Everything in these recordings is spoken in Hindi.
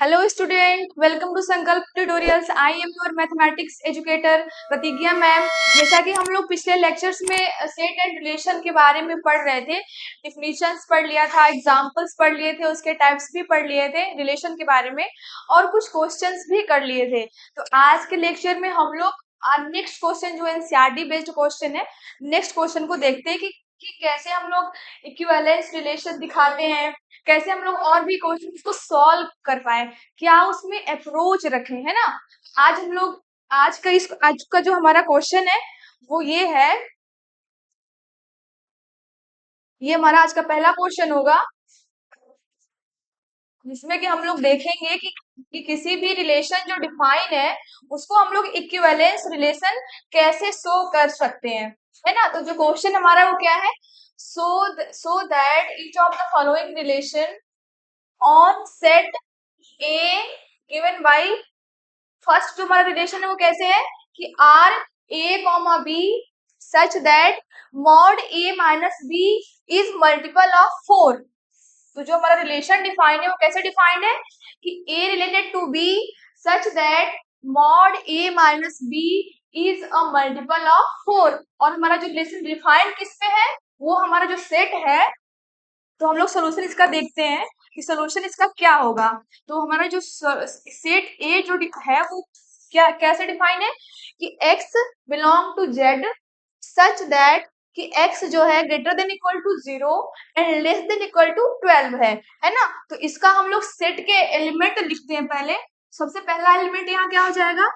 हेलो स्टूडेंट, वेलकम टू संकल्प tutorials. I am your mathematics educator प्रतिज्ञा मैम। जैसा कि हम लोग पिछले लेक्चर्स में सेट एंड रिलेशन के बारे में पढ़ रहे थे, डिफिनीशंस पढ़ लिया था, एग्जांपल्स पढ़ लिए थे, उसके टाइप्स भी पढ़ लिए थे रिलेशन के बारे में, और कुछ क्वेश्चंस भी कर लिए थे। तो आज के लेक्चर में हम लोग नेक्स्ट क्वेश्चन जो एनसीईआरटी बेस्ड क्वेश्चन है, नेक्स्ट क्वेश्चन को देखते हैं कि कैसे हम लोग इक्विवेलेंस रिलेशन दिखाते हैं, कैसे हम लोग और भी क्वेश्चंस को सॉल्व कर पाए, क्या उसमें अप्रोच रखें, है ना। आज हम लोग आज का जो हमारा क्वेश्चन है वो ये हमारा आज का पहला क्वेश्चन होगा, जिसमें कि हम लोग देखेंगे कि किसी भी रिलेशन जो डिफाइन है उसको हम लोग इक्विवेलेंस रिलेशन कैसे शो कर सकते हैं, है ना। तो जो क्वेश्चन हमारा वो क्या है, so that each of the following relation on set A given by, first जो हमारा रिलेशन है वो कैसे है कि R A comma B such that mod A minus B is multiple of 4। तो जो हमारा रिलेशन डिफाइन है वो कैसे डिफाइंड है कि a related to b such that mod A minus B is a multiple of 4। और हमारा जो रिलेशन डिफाइंड किस पे है, वो हमारा जो सेट है। तो हम लोग सोल्यूशन इसका देखते हैं कि सोल्यूशन इसका क्या होगा। तो हमारा जो सेट ए जो है वो क्या कैसे डिफाइन है कि x belong to z such that कि x जो है greater than equal to 0 and less than equal to 12 है ना। तो इसका हम लोग सेट के एलिमेंट लिखते हैं। पहले सबसे पहला एलिमेंट यहाँ क्या हो जाएगा,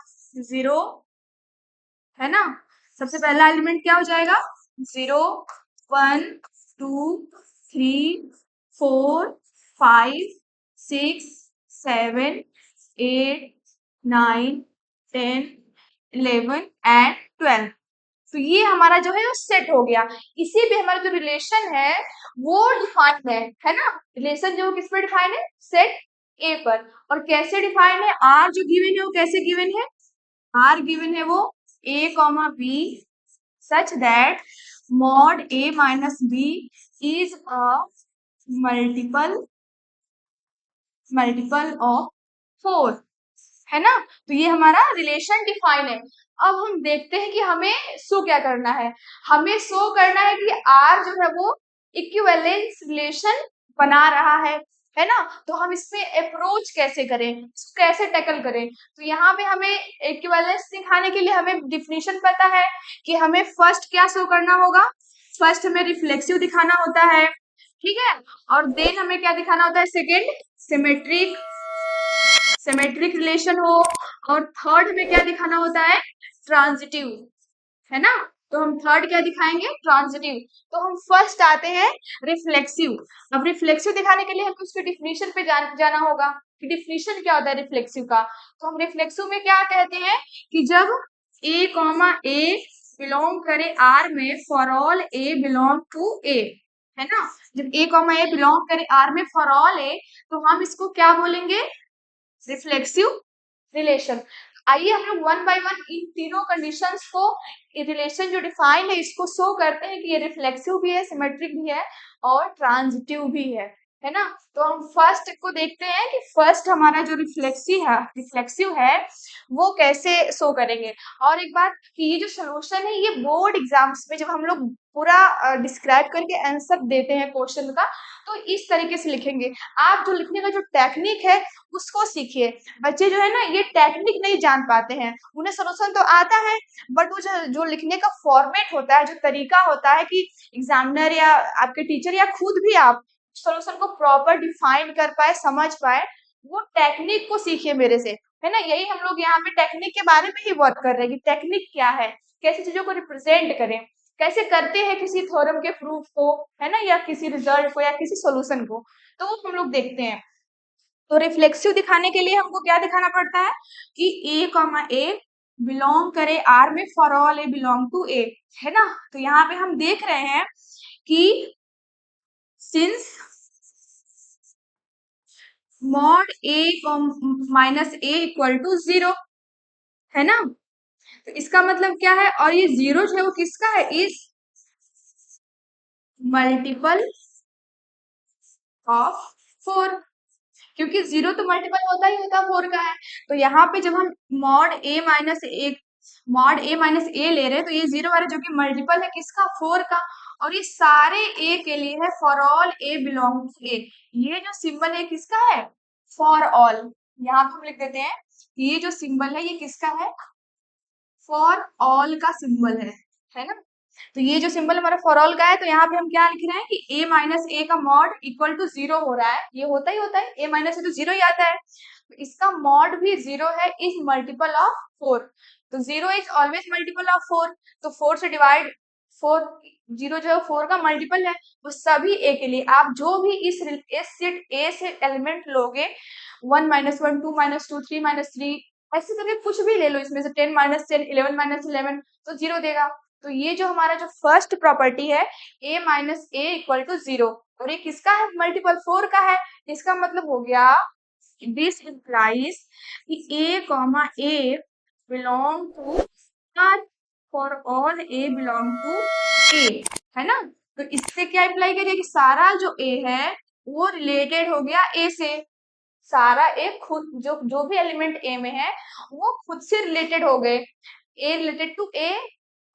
0, है ना। सबसे पहला एलिमेंट क्या हो जाएगा, 0, 1, 2, 3, 4, 5, 6, 7, 8, 9, 10, 11 एंड 12। तो ये हमारा जो है वो सेट हो गया। इसी पे हमारा जो रिलेशन है वो डिफाइंड है ना। रिलेशन जो किस पे डिफाइंड है, सेट ए पर। और कैसे डिफाइंड है, आर जो गिवन है वो कैसे गिवन है, आर गिवन है वो a comma B such that mod a minus B is a multiple multiple of 4, है ना। तो ये हमारा रिलेशन डिफाइन है। अब हम देखते हैं कि हमें शो क्या करना है। हमें शो करना है कि आर जो है वो इक्विवेलेंस रिलेशन बना रहा है ना। तो हम इसमें अप्रोच कैसे करें, इसको कैसे टैकल करें। तो यहाँ पे हमें इक्विवेलेंस दिखाने के लिए हमें डिफिनीशन पता है कि हमें फर्स्ट क्या शो करना होगा, फर्स्ट हमें रिफ्लेक्सिव दिखाना होता है, ठीक है। और देन हमें क्या दिखाना होता है, सेकेंड सिमेट्रिक सिमेट्रिक रिलेशन हो। और थर्ड में क्या दिखाना होता है, ट्रांजिटिव, है ना। तो हम थर्ड क्या दिखाएंगे, ट्रांजिटिव। तो हम फर्स्ट आते हैं रिफ्लेक्सिव। अब रिफ्लेक्सिव दिखाने के लिए हमें उसके डिफिनीशन पे जाना होगा कि डिफिनीशन क्या होता है रिफ्लेक्सिव का। तो हम रिफ्लेक्सिव में क्या कहते हैं कि जब ए कॉमा ए बिलोंग करे आर में for all A belong to A, है ना। जब ए कॉमा ए बिलोंग करे आर में फॉर ऑल ए, तो हम इसको क्या बोलेंगे, रिफ्लेक्सिव रिलेशन। आइए हम लोग वन बाय वन इन तीनों कंडीशंस को, रिलेशन जो डिफाइन है इसको शो करते हैं कि ये रिफ्लेक्सिव भी है, सिमेट्रिक भी है और ट्रांजिटिव भी है ना। तो हम फर्स्ट को देखते हैं कि फर्स्ट हमारा जो रिफ्लेक्सिव है वो कैसे शो करेंगे। और एक बात कि ये जो सोल्यूशन है ये बोर्ड एग्जाम्स में जब हम लोग पूरा डिस्क्राइब करके आंसर देते हैं क्वेश्चन का, तो इस तरीके से लिखेंगे। आप जो लिखने का जो टेक्निक है उसको सीखिए। बच्चे जो है ना ये टेक्निक नहीं जान पाते हैं, उन्हें सोल्यूशन तो आता है बट वो जो लिखने का फॉर्मेट होता है, जो तरीका होता है कि एग्जामिनर या आपके टीचर या खुद भी आप सोल्यूशन को प्रॉपर डिफाइन कर पाए, समझ पाए, वो टेक्निक को सीखिए मेरे से, है ना। यही हम लोग यहाँ पे टेक्निक के बारे में ही वर्क कर रहे हैं कि टेक्निक क्या है, कैसे चीजों को रिप्रेजेंट करें, कैसे करते हैं किसी थ्योरम के प्रूफ को, है ना, या किसी रिजल्ट को या किसी सॉल्यूशन को। तो वो हम लोग देखते हैं। तो रिफ्लेक्सिव दिखाने के लिए हमको क्या दिखाना पड़ता है कि ए कॉमा ए बिलोंग करे आर में for all A belong to A, है ना। तो यहाँ पे हम देख रहे हैं कि since mod A minus A equal to 0, है ना। तो इसका मतलब क्या है, और ये 0 जो है वो किसका है, इज मल्टीपल ऑफ 4, क्योंकि जीरो तो मल्टीपल होता ही होता फोर का है। तो यहाँ पे जब हम मॉड ए माइनस ए ले रहे हैं तो ये जीरो वाला जो कि मल्टीपल है किसका, फोर का। और ये सारे ए के लिए है, for all A belong to A. ये जो सिंबल है किसका है, फॉर ऑल। यहाँ पे हम लिख देते हैं ये जो सिंबल है ये किसका है, फॉर ऑल का सिंबल है ना। तो ये जो सिंबल हमारा फॉर ऑल का है, तो यहाँ पे हम क्या लिख रहे हैं कि a माइनस ए का मॉड इक्वल टू जीरो हो रहा है। ये होता ही होता है, a माइनस ए तो जीरो ही आता है, तो इसका मॉड भी जीरो है, इज मल्टीपल ऑफ फोर। तो zero is always multiple of four. तो फोर से डिवाइड, फोर, जीरो जो है फोर का मल्टीपल है, वो सभी ए के लिए आप जो भी इस सेट ए से एलिमेंट लोगे, one minus one, two minus two, three minus three, ऐसे करके कुछ भी ले लो, इसमें से ten minus ten, eleven minus eleven, तो जीरो देगा। तो ये जो हमारा जो फर्स्ट प्रॉपर्टी है a minus A equal to zero, और ये किसका है, मल्टीपल फोर का है। इसका मतलब हो गया दिस इम्प्लाइज कि a comma A belong to R, for all a belong to a, है ना। तो इससे क्या इम्प्लाई करिए कि सारा जो a है वो रिलेटेड हो गया a से। सारा ए खुद, जो जो भी एलिमेंट ए में है वो खुद से रिलेटेड हो गए, ए रिलेटेड टू ए,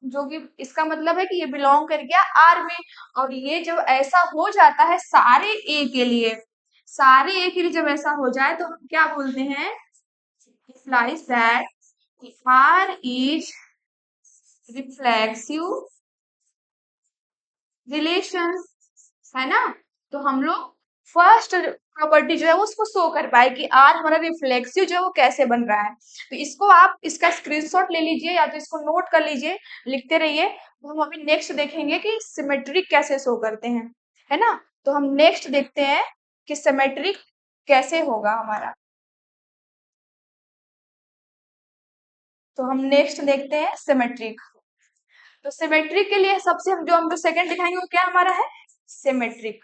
जो कि इसका मतलब है कि ये बिलोंग कर गया आर में। और ये जब ऐसा हो जाता है सारे ए के लिए, सारे ए के लिए जब ऐसा हो जाए तो हम क्या बोलते हैं, implies that R is reflexive relation, है ना। तो हम लोग फर्स्ट प्रॉपर्टी जो है उसको शो कर पाए कि आर हमारा रिफ्लेक्सिव जो है वो कैसे बन रहा है। तो इसको आप इसका स्क्रीनशॉट ले लीजिए या तो इसको नोट कर लीजिए, लिखते रहिए। तो हम अभी नेक्स्ट देखेंगे कि सिमेट्रिक कैसे शो करते हैं, है ना। तो हम नेक्स्ट देखते हैं कि सिमेट्रिक कैसे होगा हमारा। तो हम नेक्स्ट देखते हैं सिमेट्रिक। तो सिमेट्रिक के लिए सबसे हम जो सेकंड दिखाएंगे वो क्या हमारा है, सिमेट्रिक।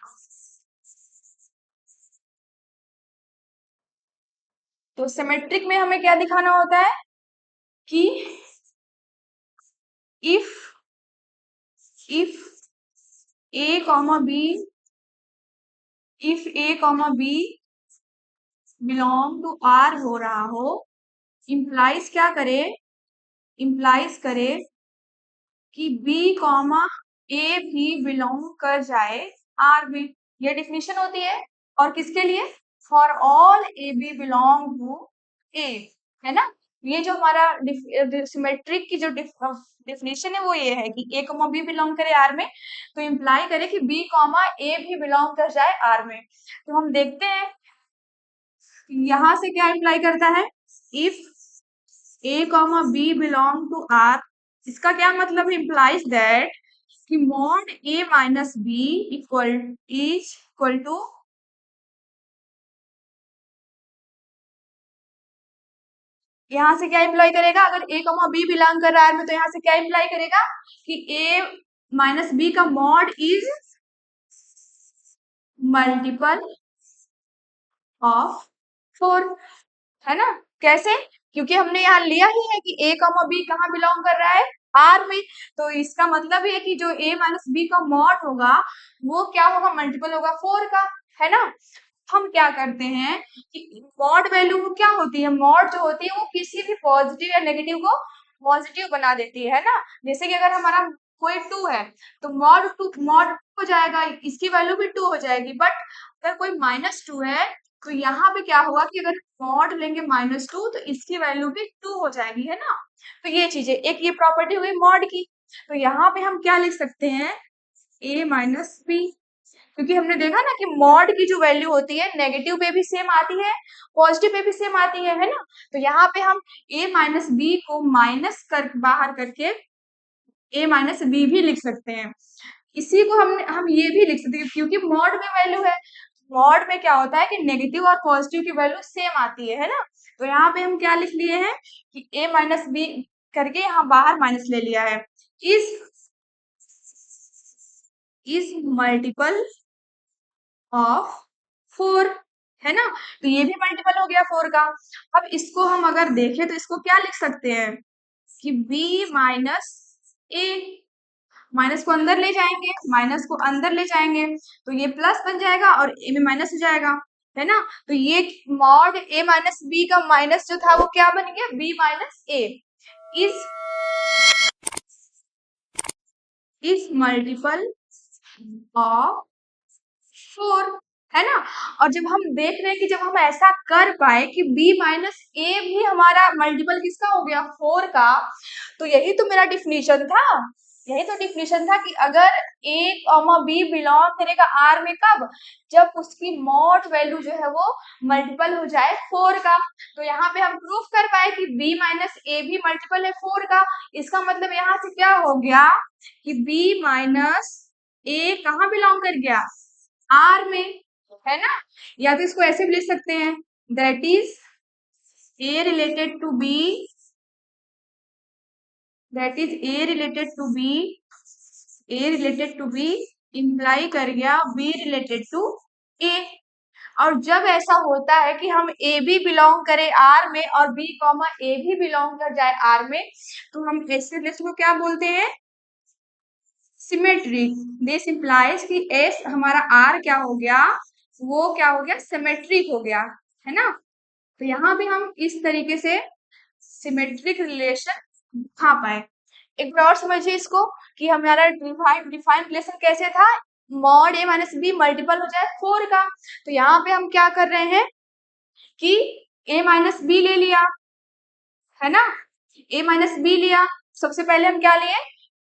तो सिमेट्रिक में हमें क्या दिखाना होता है कि if A comma B, if A comma B belong to R हो रहा हो, इम्प्लाइज क्या करे, इम्प्लाइज करे कि बी कॉमा ए भी बिलोंग कर जाए आर में। ये डिफिनेशन होती है, और किसके लिए, for all a b belong to A, है ना। ये जो हमारा सिमेट्रिक की जो डिफिनेशन है वो ये है कि ए कॉमा बी बिलोंग करे आर में, तो इम्प्लाई करे कि बी कॉमा ए भी बिलोंग कर जाए आर में। तो हम देखते हैं यहां से क्या इम्प्लाई करता है, if A comma B belong to R, इसका क्या मतलब है, इम्प्लाइज दैट कि mod A minus B equal to, यहाँ से क्या इम्प्लाई करेगा, अगर ए कॉमा बी बिलोंग कर रहा है में, तो यहाँ से क्या इम्प्लाई करेगा कि ए माइनस बी का mod is multiple of four, है ना। कैसे, क्योंकि हमने यहाँ लिया ही है कि ए कॉमा बी कहाँ बिलोंग कर रहा है, आर में। तो इसका मतलब है कि जो ए माइनस बी का मॉड होगा वो क्या होगा, मल्टीपल होगा फोर का, है ना। हम क्या करते हैं कि मॉड वैल्यू क्या होती है, मॉड जो होती है वो किसी भी पॉजिटिव या नेगेटिव को पॉजिटिव बना देती है ना। जैसे कि अगर हमारा कोई टू है तो मॉड हो जाएगा, इसकी वैल्यू भी टू हो जाएगी। बट अगर कोई माइनस टू है तो यहाँ पे क्या होगा कि अगर मॉड लेंगे माइनस टू तो इसकी वैल्यू भी टू हो जाएगी, है ना। तो ये चीजें, एक ये प्रॉपर्टी हुई मॉड की। तो यहाँ पे हम क्या लिख सकते हैं, a माइनस बी, क्योंकि हमने देखा ना कि मॉड की जो वैल्यू होती है नेगेटिव पे भी सेम आती है, पॉजिटिव पे भी सेम आती है ना। तो यहाँ पे हम a माइनस बी को माइनस कर बाहर करके a माइनस बी भी लिख सकते हैं। इसी को हम ये भी लिख सकते हैं क्योंकि मॉड में वैल्यू है, मॉड में क्या होता है कि नेगेटिव और पॉजिटिव की वैल्यू सेम आती है ना। तो यहाँ पे हम क्या लिख लिए हैं कि a माइनस बी करके यहाँ बाहर माइनस ले लिया है, इज मल्टीपल ऑफ फोर, है ना। तो ये भी मल्टीपल हो गया फोर का। अब इसको हम अगर देखें तो इसको क्या लिख सकते हैं कि b माइनस ए, माइनस को अंदर ले जाएंगे, माइनस को अंदर ले जाएंगे तो ये प्लस बन जाएगा और ए में माइनस हो जाएगा। है ना। तो ये मॉड a माइनस बी का माइनस जो था वो क्या बन गया, b minus A is multiple of 4, है ना। और जब हम देख रहे हैं कि जब हम ऐसा कर पाए कि b माइनस ए भी हमारा मल्टीपल किसका हो गया, 4 का, तो यही तो मेरा डिफिनीशन था, यही तो डिफिनीशन था कि अगर a कॉमा बी बिलोंग करेगा r में, कब, जब उसकी मॉड वैल्यू जो है वो मल्टीपल हो जाए 4 का। तो यहाँ पे हम प्रूफ कर पाए कि b माइनस ए भी मल्टीपल है 4 का। इसका मतलब यहाँ से क्या हो गया कि b माइनस ए कहाँ बिलोंग कर गया, आर में, है ना। या तो इसको ऐसे भी लिख सकते हैं, that is A related to B, that is A related to B imply कर गया बी रिलेटेड टू ए। और जब ऐसा होता है कि हम ए भी बिलोंग करें आर में और बी कॉमा ए भी बिलोंग कर जाए आर में, तो हम ऐसे लिस्ट को क्या बोलते हैं, सिमेट्रिक। दिस इंप्लाइज कि एस हमारा आर क्या हो गया, वो क्या हो गया, सिमेट्रिक हो गया, है ना। तो यहाँ पे हम इस तरीके से सिमेट्रिक रिलेशन दिखा पाए। एक बार और समझिए इसको कि हमारा डिफाइन रिलेशन कैसे था, मॉड ए माइनस बी मल्टीपल हो जाए 4 का। तो यहाँ पे हम क्या कर रहे हैं कि ए माइनस बी ले लिया, है ना, ए माइनस बी लिया। सबसे पहले हम क्या लिए,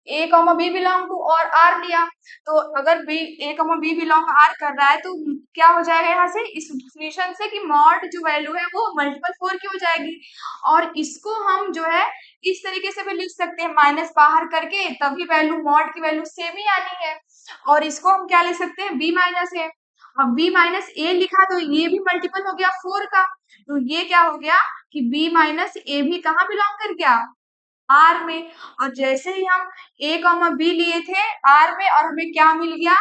A comma B belong to और आर लिया। तो अगर B A comma B belong R कर रहा है तो क्या हो जाएगा यहाँ से, इस डिफिनीशन से कि मॉड जो वैल्यू है वो मल्टीपल 4 की हो जाएगी। और इसको हम जो है इस तरीके से भी लिख सकते हैं, माइनस बाहर करके, तभी वैल्यू मॉड की वैल्यू सेम ही आनी है। और इसको हम क्या लिख सकते हैं, बी माइनस ए। अब बी माइनस ए लिखा तो ये भी मल्टीपल हो गया 4 का। तो ये क्या हो गया कि b माइनस ए भी कहाँ बिलोंग कर गया, आर में। और जैसे ही हम a कॉमा बी लिए थे आर में और हमें क्या मिल गया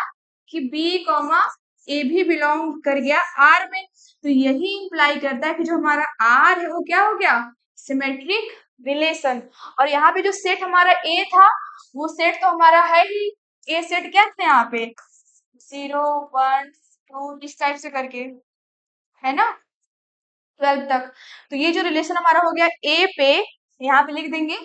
कि b कॉमा ए भी बिलोंग कर गया आर में। तो यही इंप्लाई करता है कि जो हमारा आर है वो क्या हो गया, सिमेट्रिक रिलेशन। और यहाँ पे जो सेट हमारा a था वो सेट तो हमारा है ही, ए सेट क्या थे यहाँ पे 0 1 2 इस टाइप से करके, है ना, 12 तक। तो ये जो रिलेशन हमारा हो गया ए पे, यहाँ पे लिख देंगे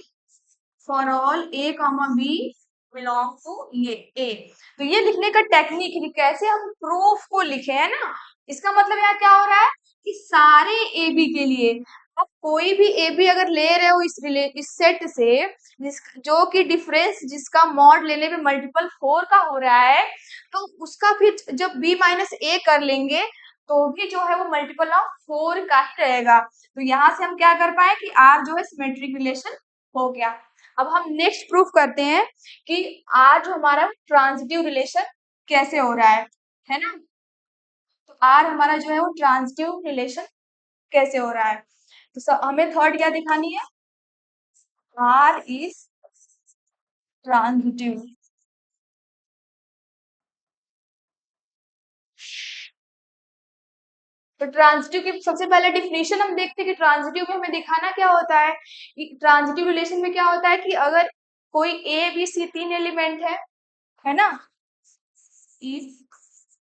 for all A comma B belong to ये ए। तो ये लिखने का टेक्निक है कि कैसे हम प्रूफ को लिखे, है ना। इसका मतलब यहाँ क्या हो रहा है कि सारे ए बी के लिए आप कोई भी ए बी अगर ले रहे हो इस सेट से, जो कि डिफरेंस जिसका मॉड लेने पे मल्टीपल 4 का हो रहा है, तो उसका फिर जब बी माइनस ए कर लेंगे तो भी जो है वो मल्टीपल ऑफ 4 का ही रहेगा। तो यहाँ से हम क्या कर पाए कि आर जो है सिमेट्रिक रिलेशन हो गया। अब हम नेक्स्ट प्रूफ करते हैं कि आर जो हमारा ट्रांजिटिव रिलेशन कैसे हो रहा है ना। तो आर हमारा जो है वो ट्रांजिटिव रिलेशन कैसे हो रहा है, तो हमें थर्ड क्या दिखानी है, आर इज ट्रांजिटिव। तो ट्रांजिटिव की सबसे पहले डिफिनेशन हम देखते हैं कि ट्रांजिटिव में हमें दिखाना क्या होता है। ट्रांजिटिव रिलेशन में क्या होता है कि अगर कोई ए बी सी 3 एलिमेंट है ना, if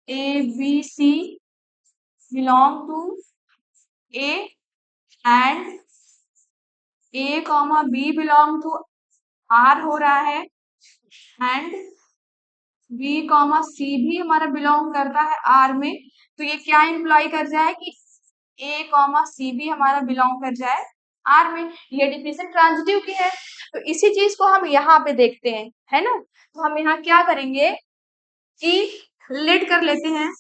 A B C belong to A and A comma B belong to R हो रहा है, एंड बी कॉमा सी भी हमारा बिलोंग करता है आर में, तो ये क्या इंप्लॉय कर जाए कि ए कॉमा सी भी हमारा बिलोंग कर जाए आर में। ये डिफिनेशन ट्रांजिटिव की है। तो इसी चीज को हम यहाँ पे देखते हैं, है ना। तो हम यहाँ क्या करेंगे कि लेट कर लेते हैं,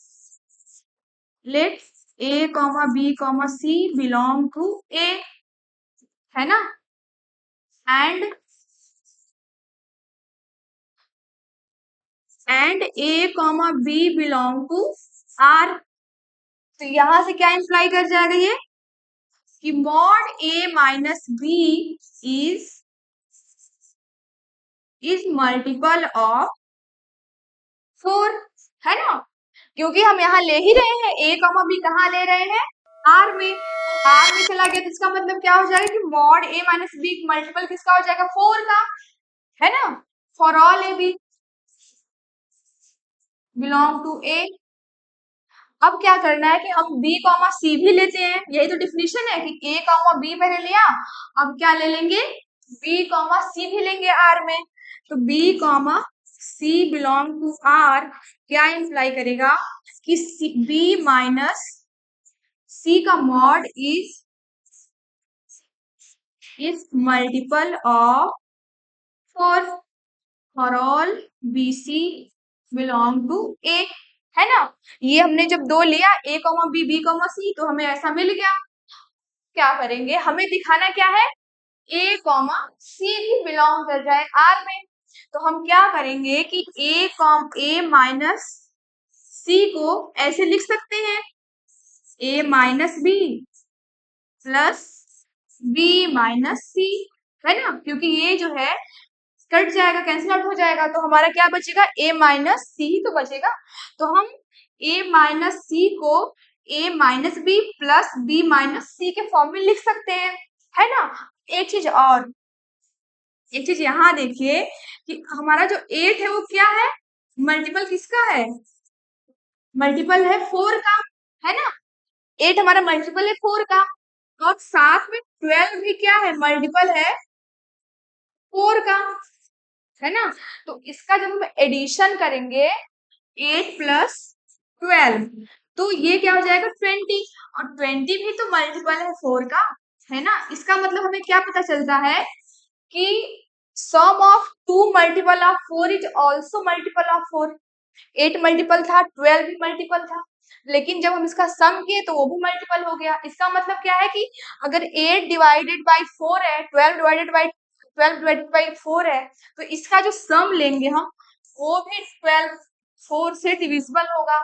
let a comma b comma c belong to A, है ना, and A comma B belong to R. तो यहां से क्या इंप्लाई कर जाएगा ये कि mod A minus B is multiple of 4, है ना। क्योंकि हम यहाँ ले ही रहे हैं, ए कॉमा बी कहाँ ले रहे हैं, आर में। तो आर में चला गया तो इसका मतलब क्या हो जाएगा कि मॉड ए माइनस बी मल्टीपल किसका हो जाएगा, 4 का, है ना, for all a b belong to A. अब क्या करना है कि हम b कॉमा सी भी लेते हैं, यही तो डिफिनीशन है कि a कॉमा b पहले लिया, अब क्या ले लेंगे b कॉमा सी भी लेंगे r में। तो b comma c belong to r क्या इंप्लाई करेगा कि b माइनस सी का mod is multiple of for all b C belong to A, है ना। ये हमने जब दो लिया a comma b comma c, तो हमें ऐसा मिल गया। क्या करेंगे, हमें दिखाना क्या है, a कॉमा सी भी बिलोंग कर जाए R में। तो हम क्या करेंगे कि a माइनस सी को ऐसे लिख सकते हैं, a minus b plus b minus c, है ना, क्योंकि ये जो है कट जाएगा, कैंसिल आउट हो जाएगा, तो हमारा क्या बचेगा, a माइनस सी ही तो बचेगा। तो हम a माइनस सी को a minus b plus b minus c के फॉर्म में लिख सकते हैं, है ना। एक चीज और, एक चीज यहाँ देखिए कि हमारा जो 8 है वो क्या है, मल्टीपल किसका है, मल्टीपल है 4 का, है ना। 8 हमारा मल्टीपल है 4 का, और साथ में 12 भी क्या है, मल्टीपल है 4 का, है ना। तो इसका जब हम एडिशन करेंगे 8 प्लस 12, तो ये क्या हो जाएगा 20, और 20 भी तो मल्टीपल है 4 का, है ना। इसका मतलब हमें क्या पता चलता है कि sum of 2 multiple of 4 is also multiple of 4। 8 multiple था, 12 भी मल्टीपल था, लेकिन जब हम इसका सम किए तो वो भी मल्टीपल हो गया। इसका मतलब क्या है कि अगर 8 डिवाइडेड बाई 4 है, 12 डिवाइडेड बाई 4 है, तो इसका जो सम लेंगे हम वो भी 12 4 से डिविजिबल होगा।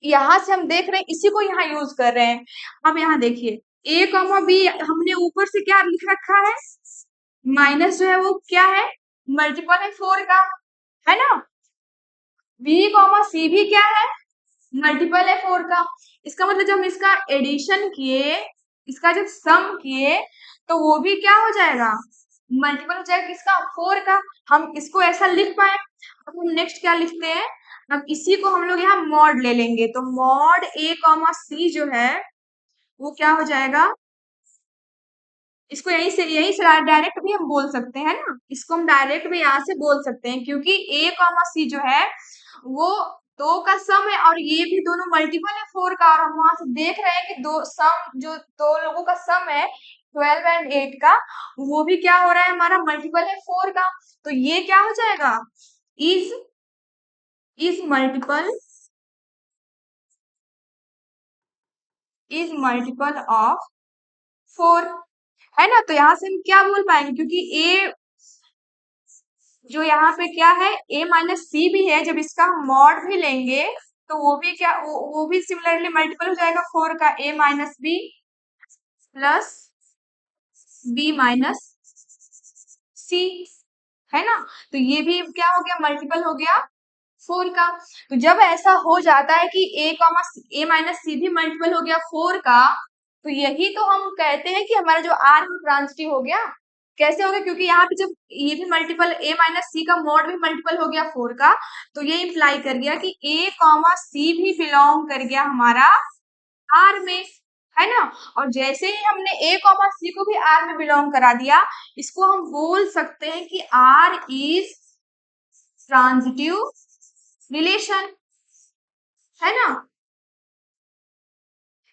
यहाँ से हम देख रहे हैं, इसी को यहाँ यूज कर रहे हैं। अब यहाँ देखिए a कॉमा बी हमने ऊपर से क्या लिख रखा है, माइनस जो है वो क्या है, मल्टीपल है 4 का, है ना। b कॉमा सी भी क्या है, मल्टीपल है 4 का। इसका मतलब जब हम इसका एडिशन किए, इसका जब सम किए, तो वो भी क्या हो जाएगा, मल्टीपल हो जाएगा किसका, 4 का। हम इसको ऐसा लिख पाए। अब हम नेक्स्ट क्या लिखते हैं, अब इसी को हम लोग यहाँ मॉड ले लेंगे, तो मॉड a कॉमा सी जो है वो क्या हो जाएगा, इसको यही से डायरेक्ट भी हम बोल सकते हैं ना, इसको हम डायरेक्ट भी यहाँ से बोल सकते हैं, क्योंकि a कॉमा सी जो है वो दो का सम है, और ये भी दोनों मल्टीपल है 4 का, और हम वहां से देख रहे हैं कि दो सम जो दो लोगों का सम है 12 एंड 8 का, वो भी क्या हो रहा है, हमारा मल्टीपल है 4 का। तो ये क्या हो जाएगा, इज मल्टीपल ऑफ 4, है ना। तो यहाँ से हम क्या बोल पाएंगे, क्योंकि a जो यहाँ पे क्या है, a माइनस सी भी है, जब इसका हम मॉड भी लेंगे तो वो भी क्या, वो भी सिमिलरली मल्टीपल हो जाएगा 4 का, a minus b plus b minus c, है ना। तो ये भी क्या हो गया, मल्टीपल हो गया 4 का। तो जब ऐसा हो जाता है कि a माइनस सी भी मल्टीपल हो गया 4 का, तो यही तो हम कहते हैं कि हमारा जो r है ट्रांजिटिव हो गया। कैसे हो गया, क्योंकि यहाँ पे जब ये भी मल्टीपल a माइनस सी का मॉड भी मल्टीपल हो गया 4 का, तो ये इंप्लाई कर गया कि a कॉमा सी भी बिलोंग कर गया हमारा R में, है ना। और जैसे ही हमने a कॉमा सी को भी R में बिलोंग करा दिया, इसको हम बोल सकते हैं कि R इज ट्रांजिटिव रिलेशन, है ना।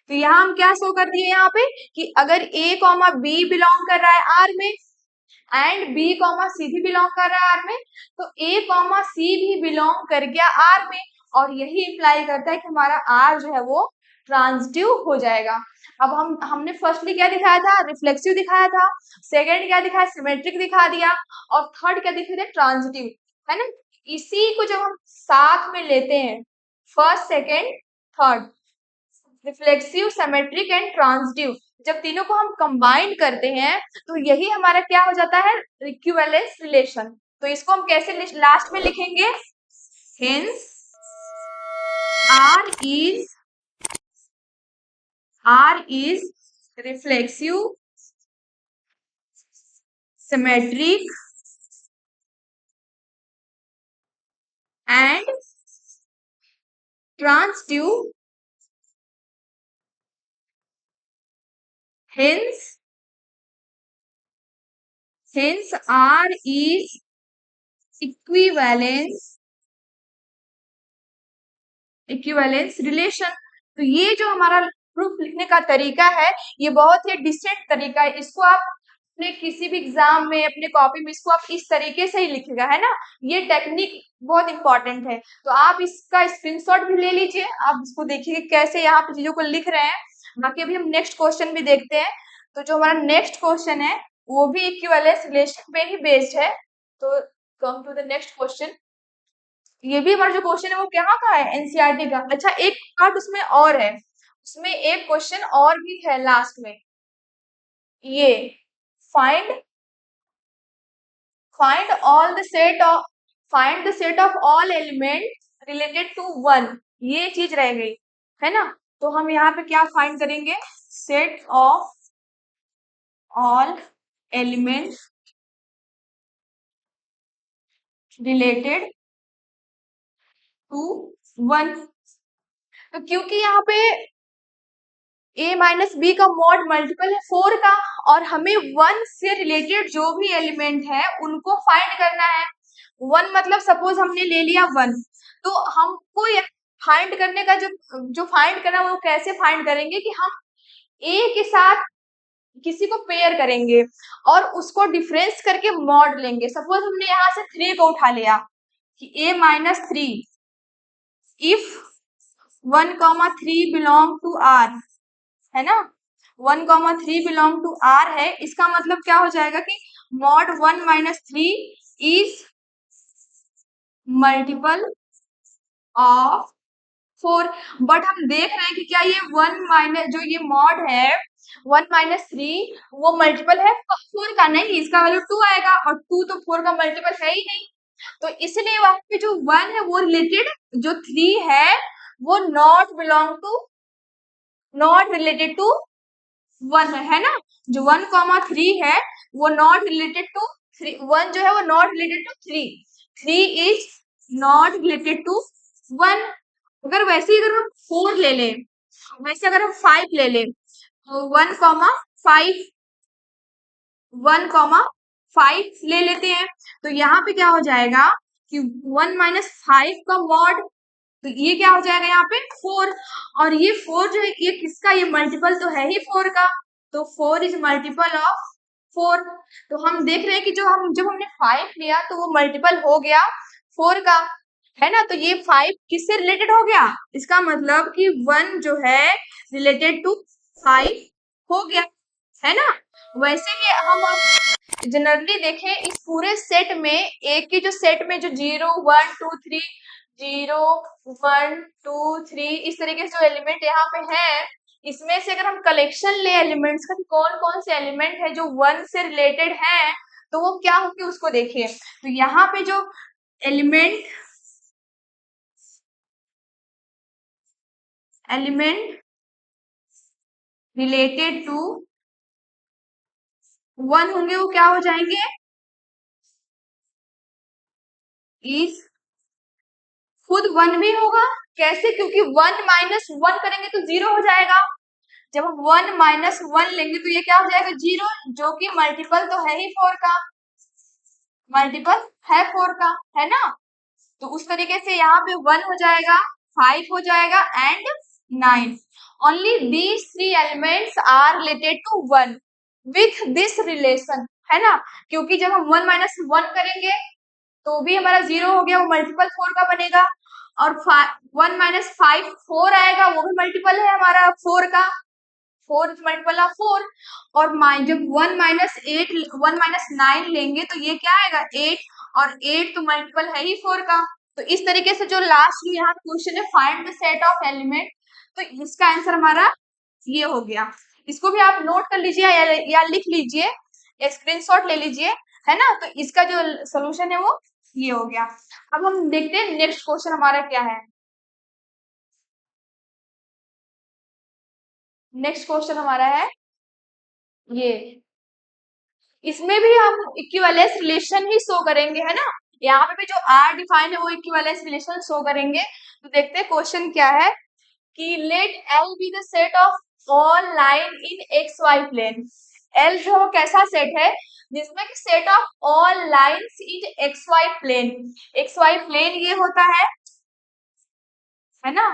तो यहाँ हम क्या शो कर दिए यहाँ पे कि अगर a कॉमा बी बिलोंग कर रहा है R में एंड b कॉमा सी भी बिलोंग कर रहा है R में, तो a कॉमा सी भी बिलोंग कर गया R में, और यही इंप्लाई करता है कि हमारा R जो है वो ट्रांजिटिव हो जाएगा। अब हमने फर्स्टली क्या दिखाया था, रिफ्लेक्सिव दिखाया था, सेकेंड क्या दिखाया, सिमेट्रिक दिखा दिया, और थर्ड क्या दिखा दिया, ट्रांजिटिव, है ना। इसी को जब हम साथ में लेते हैं, first second third, reflexive symmetric and transitive, जब तीनों को हम कंबाइन करते हैं तो यही हमारा क्या हो जाता है, इक्विवेलेंस रिलेशन। तो इसको हम कैसे लास्ट में लिखेंगे, hence R is reflexive, symmetric and transitive hence R is equivalence relation. तो ये जो हमारा प्रूफ लिखने का तरीका है, ये बहुत ही डिसेंट तरीका है। इसको आप अपने किसी भी एग्जाम में, अपने कॉपी में इसको आप इस तरीके से ही लिखिएगा, है ना। ये टेक्निक बहुत इंपॉर्टेंट है, तो आप इसका स्क्रीनशॉट भी ले लीजिए। आप इसको देखिए कैसे यहाँ पे चीजों को लिख रहे हैं। बाकी अभी हम नेक्स्ट क्वेश्चन भी देखते हैं। तो जो हमारा नेक्स्ट क्वेश्चन है वो भी इक्विवेलेंस रिलेशन पे ही बेस्ड है। तो come to the next question. ये भी हमारा जो क्वेश्चन है वो क्या का है, एनसीईआरटी का। अच्छा, एक पार्ट उसमें और है, उसमें एक क्वेश्चन और भी है लास्ट में। ये find find all the set of find the set of all element related to one, ये चीज रह गई, है ना। तो हम यहाँ पे क्या फाइंड करेंगे, set of all element related to one. तो क्योंकि यहाँ पे a माइनस बी का मॉड मल्टीपल है 4 का, और हमें 1 से रिलेटेड जो भी एलिमेंट है उनको फाइंड करना है। 1 मतलब सपोज हमने ले लिया 1, तो हमको फाइंड करने का जो फाइंड करना वो कैसे फाइंड करेंगे कि हम a के साथ किसी को पेयर करेंगे और उसको डिफरेंस करके मॉड लेंगे। सपोज हमने यहाँ से 3 को उठा लिया कि a minus 3 if 1,3 belong to r, है ना। 1,3 बिलोंग टू R है, इसका मतलब क्या हो जाएगा कि mod 1 minus 3 is multiple of 4। But हम देख रहे हैं कि क्या ये 1 माइनस जो ये मॉड है 1 माइनस 3 वो मल्टीपल है 4 का, नहीं, इसका वैल्यू 2 आएगा, और 2 तो 4 का मल्टीपल है ही नहीं। तो इसलिए वहां पे जो 1 है वो रिलेटेड, जो 3 है वो नॉट रिलेटेड टू 1 है ना। जो 1,3 है वो नॉट रिलेटेड टू 3, 1 जो है वो not related to 3, 3 is not related to 1। अगर वैसे ही अगर हम 4 ले लें, वैसे अगर हम 5 ले लें, तो 1,5 1,5 ले लेते हैं, तो यहाँ पे क्या हो जाएगा कि 1 माइनस 5 का मॉड, तो ये क्या हो जाएगा यहाँ पे 4, और ये 4 जो है ये किसका, ये मल्टीपल तो है ही 4 का, तो 4 इज मल्टीपल ऑफ 4। तो हम देख रहे हैं कि जब हमने 5 लिया तो वो मल्टीपल हो गया 4 का, है ना। तो ये 5 किससे रिलेटेड हो गया, इसका मतलब कि 1 जो है रिलेटेड टू 5 हो गया, है ना। वैसे ही हम जनरली देखें इस पूरे सेट में, एक की जो सेट में जो 0 1 2 3 0 1 2 3 इस तरीके से जो एलिमेंट यहाँ पे है, इसमें से अगर हम कलेक्शन ले एलिमेंट्स का, कौन कौन से एलिमेंट है जो 1 से रिलेटेड है, तो वो क्या होगी उसको देखिए। तो यहाँ पे जो एलिमेंट रिलेटेड टू 1 होंगे वो क्या हो जाएंगे, इस खुद 1 भी होगा। कैसे, क्योंकि 1 माइनस 1 करेंगे तो 0 हो जाएगा। जब हम 1 माइनस 1 लेंगे तो ये क्या हो जाएगा 0, जो कि मल्टीपल तो है ही 4 का, मल्टीपल है 4 का, है ना। तो उस तरीके से यहाँ पे 1 हो जाएगा, 5 हो जाएगा and 9। Only these 3 elements are related to 1 with this relation, है ना। क्योंकि जब हम 1 माइनस 1 करेंगे तो भी हमारा 0 हो गया, वो मल्टीपल 4 का बनेगा, और 1 माइनस 5 4 आएगा, वो भी मल्टीपल है हमारा 4 का, 4 इज मल्टीपल ऑफ 4। और जब 1 माइनस 9 लेंगे तो ये क्या आएगा 8, और 8 तो मल्टीपल है ही 4 का। तो इस तरीके से जो लास्ट जो यहाँ क्वेश्चन है find the set of element, तो इसका आंसर हमारा ये हो गया। इसको भी आप नोट कर लीजिए या लिख लीजिए, स्क्रीनशॉट ले लीजिए, है ना। तो इसका जो सोल्यूशन है वो ये हो गया। अब हम देखते हैं नेक्स्ट क्वेश्चन हमारा क्या है। नेक्स्ट क्वेश्चन हमारा है ये, इसमें भी हम इक्विवेलेंस रिलेशन ही शो करेंगे, है ना। यहाँ पे भी जो आर डिफाइन है वो इक्विवेलेंस रिलेशन शो करेंगे। तो देखते हैं क्वेश्चन क्या है कि let L be the set of all line in X Y plane. L जो है वो कैसा सेट है जिसमें कि set of all lines in X Y plane. X Y plane ये होता है ना,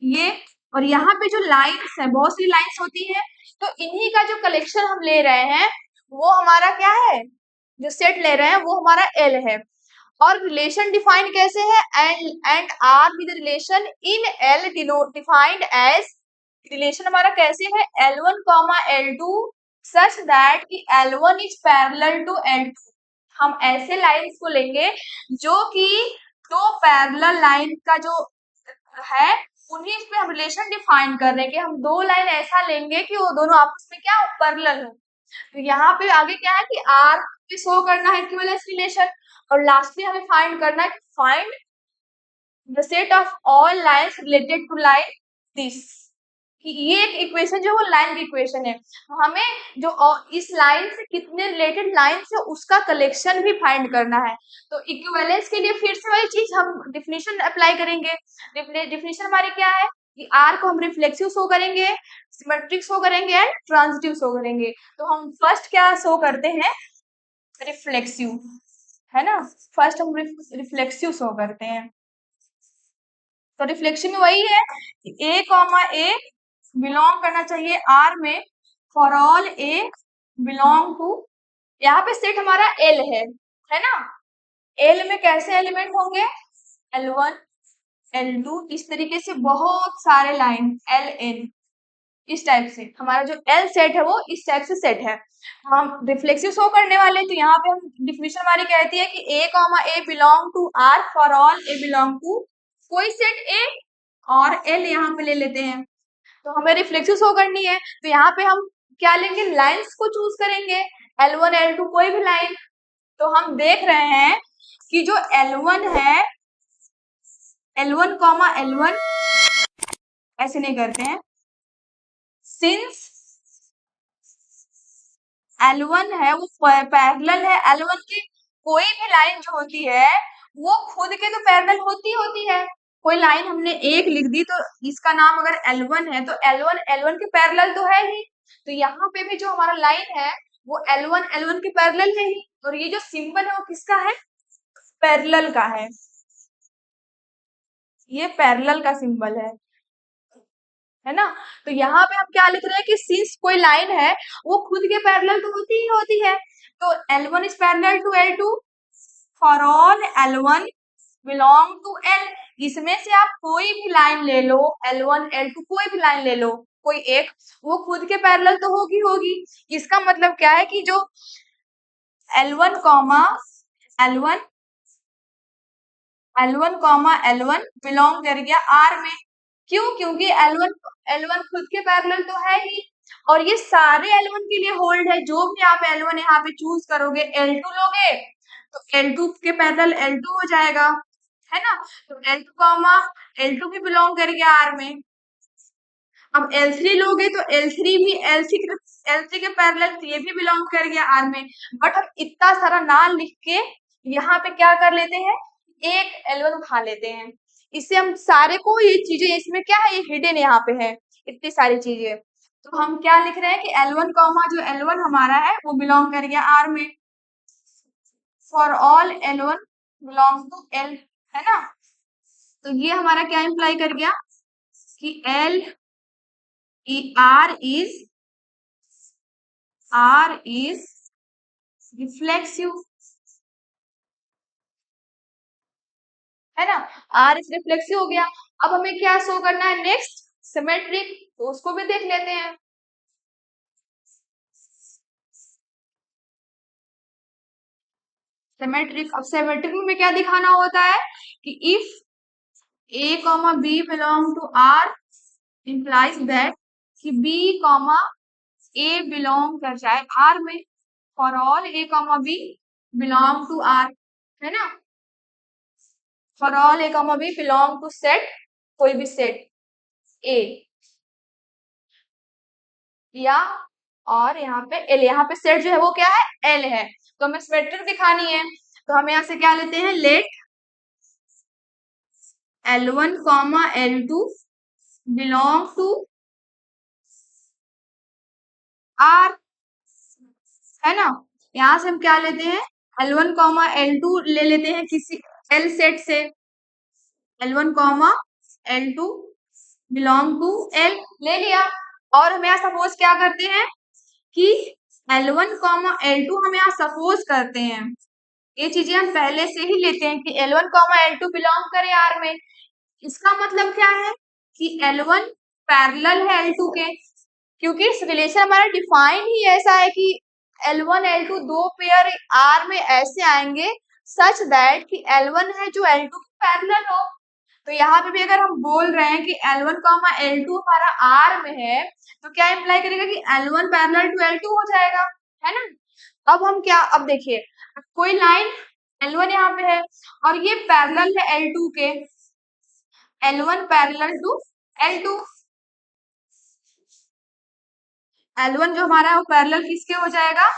ये। और यहाँ पे जो लाइंस है, बहुत सी लाइंस होती है, तो इन्हीं का जो कलेक्शन हम ले रहे हैं वो हमारा क्या है, जो सेट ले रहे हैं वो हमारा एल है। और रिलेशन डिफाइन कैसे है, and R with relation in L defined as, relation हमारा कैसे है, L1 comma L2 such that कि L1 is parallel to L2। हम ऐसे लाइंस को लेंगे जो कि दो पैरेलल लाइन का जो है उन्हीं पे हम रिलेशन डिफाइन कर रहे हैं कि हम दो लाइन ऐसा लेंगे कि वो दोनों आपस में क्या पैरेलल हो। तो यहाँ पे आगे क्या है कि आर पे शो करना है इक्विवेलेंस रिलेशन, और लास्टली हमें फाइंड करना है कि find the set of all lines related to line this, कि ये एक इक्वेशन जो वो लाइन की इक्वेशन है। तो हमें जो इस लाइन से कितने रिलेटेड लाइन है उसका कलेक्शन भी फाइंड करना है। तो इक्विवेलेंस के लिए फिर से वही चीज हम डिफिनेशन अप्लाई करेंगे। डिफिनेशन हमारी क्या है कि आर को हम रिफ्लेक्सिव शो करेंगे, सिमेट्रिक शो करेंगे एंड ट्रांजिटिव शो करेंगे। तो हम फर्स्ट क्या शो करते हैं, रिफ्लेक्सिव, है ना। फर्स्ट हम रिफ्लेक्सिव शो करते हैं। तो रिफ्लेक्शन में वही है कि ए कॉमा ए बिलोंग करना चाहिए आर में for all A belong to, यहाँ पे सेट हमारा एल है ना। एल में कैसे एलिमेंट होंगे, L1 L2, इस तरीके से बहुत सारे लाइन एल एन, इस टाइप से हमारा जो एल सेट है वो इस टाइप से सेट है। हम रिफ्लेक्सिव शो करने वाले हैं, तो यहाँ पे हम डिफिनेशन हमारी कहती है कि a comma A belong to R for all A belong to कोई सेट ए और एल यहाँ पे ले लेते हैं। तो हमें रिफ्लेक्सिव शो करनी है, तो यहाँ पे हम क्या लेंगे, लाइंस को चूज करेंगे, L1 L2 कोई भी लाइन। तो हम देख रहे हैं कि जो L1 है, L1 कॉमा L1 ऐसे नहीं करते हैं, सिंस L1 है वो पैरेलल है, L1 की कोई भी लाइन जो होती है वो खुद के तो पैरेलल होती है। कोई लाइन हमने एक लिख दी तो इसका नाम अगर L1 है तो L1 L1 के पैरेलल तो है ही। तो यहाँ पे भी जो हमारा लाइन है वो L1 L1 के पैरेलल है ही, और ये जो सिंबल है वो किसका है, पैरेलल का ये पैरेलल का सिंबल है ना। तो यहाँ पे हम क्या लिख रहे हैं कि सिंस कोई लाइन है वो खुद के पैरेलल तो होती है। तो L1 is parallel to L2 for all L1 belong to L। इसमें से आप कोई भी लाइन ले लो, L1 L2 कोई भी लाइन ले लो, कोई एक, वो खुद के पैरेलल तो होगी। इसका मतलब क्या है कि जो L1 comma L1 L1 comma L1 belong कर गया R में। क्यों, क्योंकि L1 खुद के पैरेलल तो है ही, और ये सारे L1 के लिए होल्ड है। जो भी आप L1 यहाँ पे चूज करोगे, L2 लोगे तो L2 के पैरेलल L2 हो जाएगा, है ना। तो L2 कॉमा L2 भी बिलोंग कर गया R में। अब L3 लोगे तो L3 भी L3 के पैरेलल ये भी बिलोंग कर गया R में। बट हम इतना सारा ना लिख के यहाँ पे क्या कर लेते हैं, एक L1 उठा लेते हैं। इससे हम सारे को, ये चीजें इसमें क्या है, ये हिडन यहाँ पे है इतनी सारी चीजें। तो हम क्या लिख रहे हैं कि L1 कॉमा जो L1 हमारा है वो बिलोंग कर गया R में for all L1 belong to L, है ना। तो ये हमारा क्या इंप्लाई कर गया कि R is रिफ्लेक्सिव, है ना। R इज रिफ्लेक्सिव हो गया। अब हमें क्या शो करना है नेक्स्ट, सिमेट्रिक, तो उसको भी देख लेते हैं। सिमेट्रिक, अब सिमेट्रिक में क्या दिखाना होता है कि if A comma B belong to R implies that कि B कॉमा A बिलोंग कर जाए R में for all A comma B belong to R, है ना। For all A comma B belong to set, कोई भी सेट A, या और यहाँ पे L, यहाँ पे सेट जो है वो क्या है, L है। तो हमें सिमेट्रिक दिखानी है, तो हम यहाँ से क्या लेते हैं, let L1 comma L2 belong to R, है ना। यहाँ से हम क्या लेते हैं, L1 कॉमा L2 ले लेते हैं किसी L सेट से, L1 comma L2 belong to L ले लिया। और हम यहाँ सपोज क्या करते हैं कि L1 कॉमा L2 हम यहाँ सपोज करते हैं, ये चीजें हम पहले से ही लेते हैं कि L1 कॉमा L2 बिलोंग करे R में। इसका मतलब क्या है कि L1 पैरेलल है L2 के, क्योंकि इस रिलेशन हमारा डिफाइन ही ऐसा है कि L1 L2 दो पेयर R में ऐसे आएंगे सच दैट कि L1 है जो L2 के पैरेलल हो। तो यहाँ पे भी अगर हम बोल रहे हैं कि L1 कॉमा L2 हमारा R में है, तो क्या इम्प्लाई करेगा कि L1 पैरेलल टू L2 हो जाएगा, है ना। अब हम क्या, अब देखिए कोई लाइन L1 यहाँ पे है और ये पैरेलल है L2 के, L1 parallel to L2, L1 जो हमारा है वो पैरेलल किसके हो जाएगा,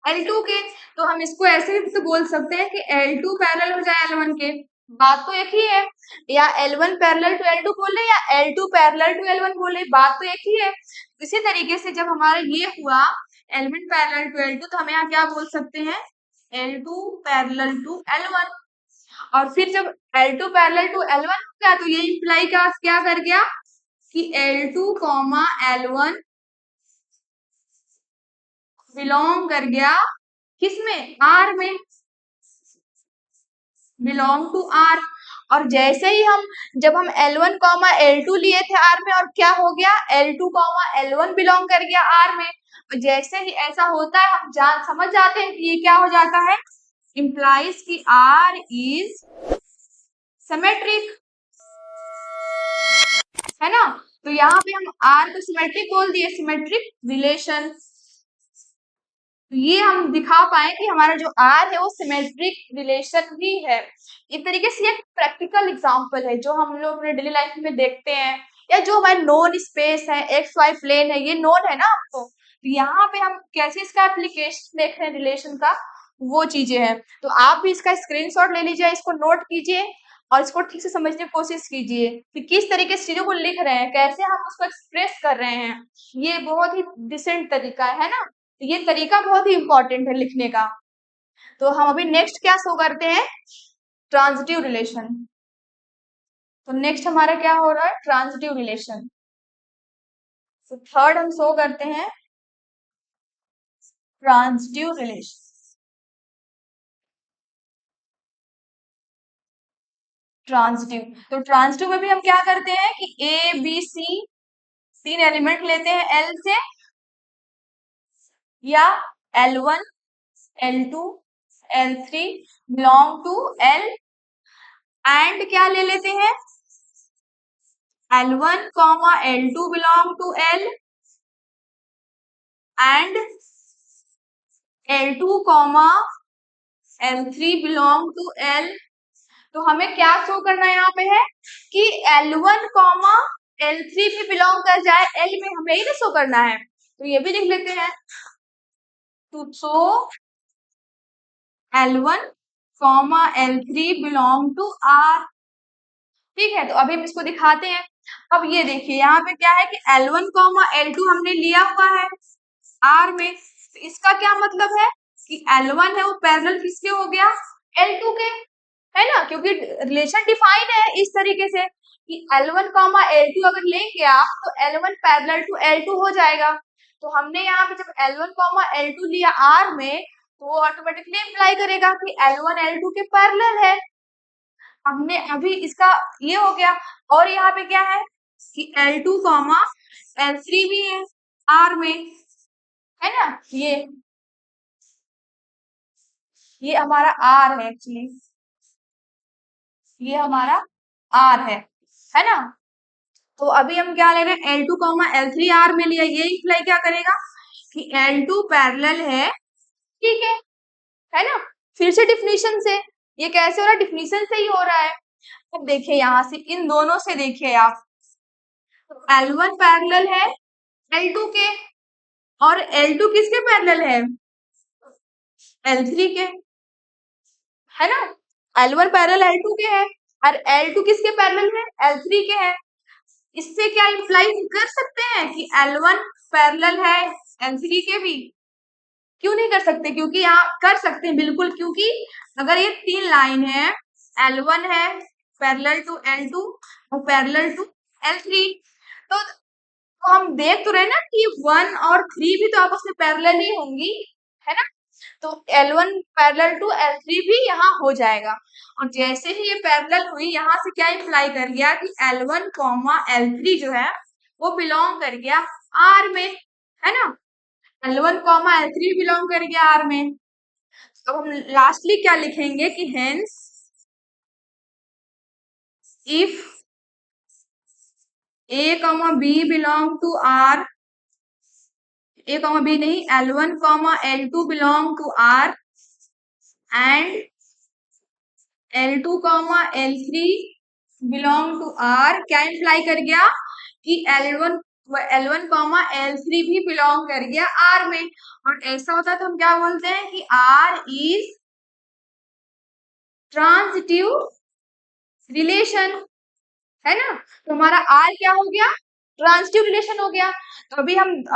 L2 के। तो हम इसको ऐसे भी तो बोल सकते हैं कि L2 पैरेलल हो जाए L1 के, बात तो एक ही है। या L1 पैरेलल टू L2 बोले या L2 पैरेलल टू L1 बोले, बात तो एक ही है। इसी तरीके से जब हमारा ये हुआ L1 पैरेलल टू L2, तो हम यहाँ क्या बोल सकते हैं, L2 पैरेलल टू L1। और फिर जब L2 पैरेलल टू L1 हो गया, तो ये इम्प्लाई क्या कर गया कि L2 कॉमा L1 बिलोंग कर गया किसमें, R में, बिलोंग टू R। और जैसे ही हम जब हम L1 कॉमा L2 लिए थे R में, और क्या हो गया, L2 कॉमा L1 बिलोंग कर गया R में। और जैसे ही ऐसा होता है हम समझ जाते हैं कि ये क्या हो जाता है, इम्प्लाइज कि R इज सिमेट्रिक, है ना। तो यहाँ पे हम R को सिमेट्रिक बोल दिए, सिमेट्रिक रिलेशन। तो ये हम दिखा पाए कि हमारा जो R है वो सिमेट्रिक रिलेशन भी है। एक तरीके से ये प्रैक्टिकल एग्जांपल है जो हम लोग अपने डेली लाइफ में देखते हैं, या जो हमारे नोन स्पेस है, एक्स वाई प्लेन है, ये नोन है ना आपको। तो यहाँ पे हम कैसे इसका एप्लीकेशन देख रहे हैं रिलेशन का, वो चीजें हैं। तो आप भी इसका स्क्रीनशॉट ले लीजिए, इसको नोट कीजिए और इसको ठीक से समझने की कोशिश कीजिए कि किस तरीके से चीजों को लिख रहे हैं, कैसे हम उसको एक्सप्रेस कर रहे हैं। ये बहुत ही डिसेंट तरीका है ना। तो ये तरीका बहुत ही इंपॉर्टेंट है लिखने का। तो हम अभी नेक्स्ट क्या शो करते हैं, ट्रांजिटिव रिलेशन। तो नेक्स्ट हमारा क्या हो रहा है, ट्रांजिटिव रिलेशन। तो थर्ड हम शो करते हैं ट्रांजिटिव रिलेशन। ट्रांजिटिव, तो ट्रांजिटिव में भी हम क्या करते हैं कि ए बी सी तीन एलिमेंट लेते हैं L से, या L1 L2 L3 belong to L, and क्या ले लेते हैं L1 comma L2 belong to L and L2 comma L3 belong to L। तो हमें क्या शो करना यहाँ पे है कि L1 कॉमा L3 भी बिलोंग कर जाए L में, हमें ही ना शो करना है। तो ये भी लिख लेते हैं, to show L1 comma L3 belong to R। ठीक है, तो अभी हम इसको दिखाते हैं। अब ये देखिए यहाँ पे क्या है कि L1 कॉमा L2 हमने लिया हुआ है R में। तो इसका क्या मतलब है कि L1 है वो पैरेलल किसके हो गया, L2 के, है ना। क्योंकि रिलेशन डिफाइन है इस तरीके से कि L1 कॉमा L2 अगर लेंगे आप, तो L1 पैरेलल टू L2 हो जाएगा। तो हमने यहाँ पे जब L1 कॉमा L2 लिया R में, तो वो ऑटोमेटिकली इम्प्लाई करेगा कि L1 L2 के पैरेलल है। हमने अभी इसका ये हो गया। और यहाँ पे क्या है कि L2 कॉमा L3 भी है R में, है ना। ये हमारा R है एक्चुअली, ये हमारा R है ना। तो अभी हम क्या ले रहे हैं, L2 कॉमा L3 R में लिया, ये इम्प्लाई क्या करेगा कि L2 पैरेलल है, ठीक है ना। फिर से डिफिनीशन से, ये कैसे हो रहा है, डिफिनीशन से ही हो रहा है। अब देखिए यहाँ से इन दोनों से देखिए आप, L1 पैरेलल है L2 के, और L2 किसके पैरेलल है, L3 के, है ना। L1 पैरेलल L2 के है और L2 किसके पैरेलल है, L3 के है। इससे क्या इम्प्लाई कर सकते हैं कि L1 पैरेलल है L3 के भी क्यों नहीं कर सकते? क्योंकि यहाँ कर सकते हैं बिल्कुल, क्योंकि अगर ये 3 लाइन है, L1 है पैरेलल टू L2 और पैरेलल टू L3, तो हम देख तो रहे हैं ना कि 1 और 3 भी तो आपस में पैरेलल ही होंगी, है ना? तो L1 पैरेलल टू L3 भी यहाँ हो जाएगा, और जैसे ही ये पैरेलल हुई, यहाँ से क्या इम्प्लाई कर गया कि L1 कॉमा L3 जो है वो बिलोंग कर गया R में, है ना? L1 कॉमा L3 बिलोंग कर गया R में। अब हम लास्टली क्या लिखेंगे कि hence if A comma B belong to R, A comma B नहीं, L1 comma L2 belong to R and L2 comma L3 belong to R, क्या इम्प्लाई कर गया कि L1 कॉमा L3 भी बिलोंग कर गया R में, और ऐसा होता है तो हम क्या बोलते हैं कि R इज ट्रांजिटिव रिलेशन, है ना? तो हमारा R क्या हो गया? ट्रांजिटिव रिलेशन हो गया। तो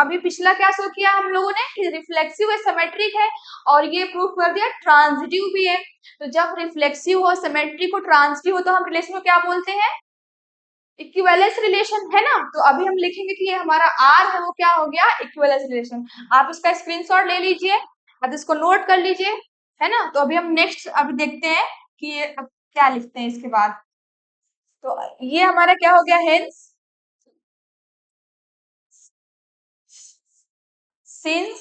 अभी पिछला क्या शो किया हम लोगों ने कि रिफ्लेक्सिव है, सिमेट्रिक है, और ये प्रूव कर दिया ट्रांजिटिव भी है। तो जब रिफ्लेक्सिव हो, सिमेट्रिक हो, ट्रांजिटिव हो, तो हम रिलेशन को क्या बोलते हैं? इक्विवेलेंस रिलेशन, है ना? तो अभी हम लिखेंगे कि ये हमारा R है वो क्या हो गया? Equivalence relation. आप इसका स्क्रीनशॉट ले लीजिए, आप इसको नोट कर लीजिए, है ना? तो अभी हम नेक्स्ट अभी देखते हैं कि ये अब क्या लिखते हैं इसके बाद। तो ये हमारा क्या हो गया? Hence since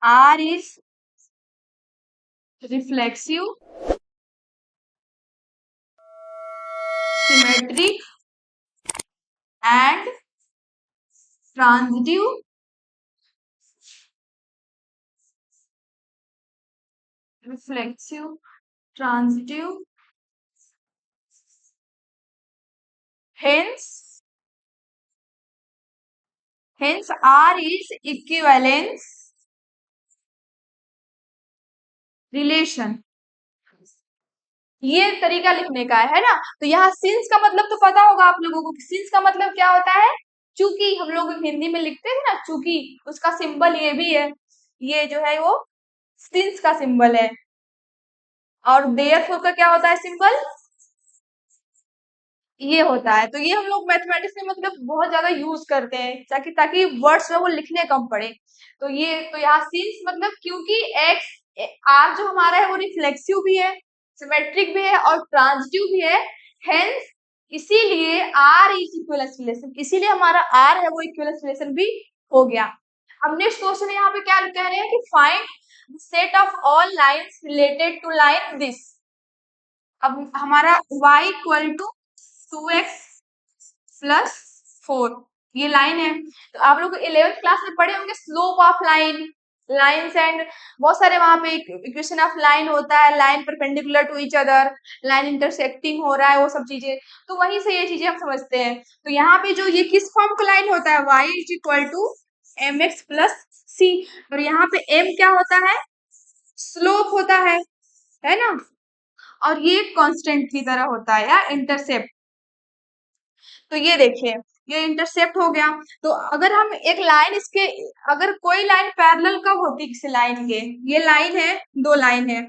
R is reflexive, symmetric and transitive, reflexive, transitive, hence R is equivalence relation। ये तरीका लिखने का है ना? तो यहाँ सिंस का मतलब तो पता होगा आप लोगों को, सिंस का मतलब क्या होता है? चूंकि हम लोग हिंदी में लिखते हैं ना, चूंकि उसका सिंबल ये भी है, ये जो है वो सिंस का सिंबल है, और देयरफॉर का क्या होता है सिंबल? ये होता है। तो ये हम लोग मैथमेटिक्स में मतलब बहुत ज्यादा यूज करते हैं, ताकि ताकि वर्ड्स में वो लिखने कम पड़े। तो ये तो यहाँ सिंस मतलब क्योंकि एक्स आर जो हमारा है वो रिफ्लेक्सिव भी है, सिमेट्रिक भी है और ट्रांजिटिव भी है, हेंस इसीलिए आर इज इक्विवेलेंस रिलेशन, इसीलिए हमारा आर है वो इक्विवेलेंस रिलेशन भी हो गया। अब नेक्स्ट क्वेश्चन यहाँ पे क्या कह रहे हैं कि find set of all lines related to line this. अब हमारा y इक्वल टू 2x+4 ये लाइन है। तो आप लोग 11th क्लास में पढ़े होंगे slope of line, lines and बहुत सारे वहां पे इक्वेशन ऑफ लाइन होता है, line perpendicular to each other, line intersecting हो रहा है, वो सब चीजें, तो वहीं से ये चीजें हम समझते हैं। तो यहाँ पे जो ये किस फॉर्म का लाइन होता है? y is equal to mx+c, और यहाँ पे m क्या होता है? स्लोप होता है ना? और ये कांस्टेंट की तरह होता है या इंटरसेप्ट। तो ये देखिए ये इंटरसेप्ट हो गया। तो अगर हम एक लाइन इसके, अगर कोई लाइन पैरेलल कब होती है किसी लाइन के? ये लाइन है, दो लाइन है